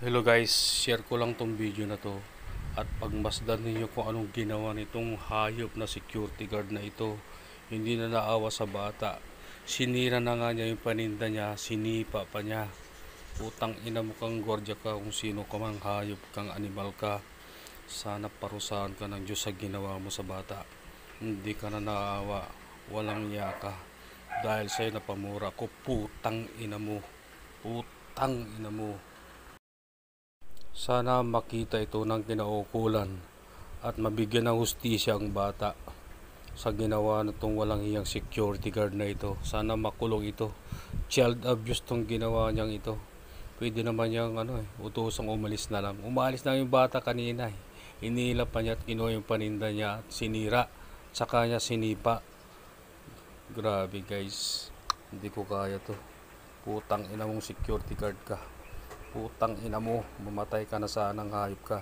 Hello guys, share ko lang tong video na to at pagmasdan ninyo kung anong ginawa nitong hayop na security guard na ito. Hindi na naawa sa bata. Sinira na nga niya yung paninda niya, sinipa pa niya. Putang ina mo kang gwardiya ka kung sino ka mang hayop kang animal ka. Sana parusahan ka ng Diyos sa ginawa mo sa bata. Hindi ka na naawa, walang niya ka. Dahil sa'yo napamura ko, putang ina mo. Putang ina mo. Sana makita ito ng kinaukulan at mabigyan ng hustisya ang bata sa ginawa nitong walang hiyang security guard na ito. Sana makulong ito. Child abuse tong ginawa niyang ito. Pwede naman niyang utosang umalis na lang. Umalis na yung bata kanina eh. Inila pa niya at kinuha yung paninda niya at sinira. Saka niya sinipa. Grabe guys. Hindi ko kaya to. Putang ina mong security guard ka. Putang ina mo, mamatay ka na, sanang hayop ka.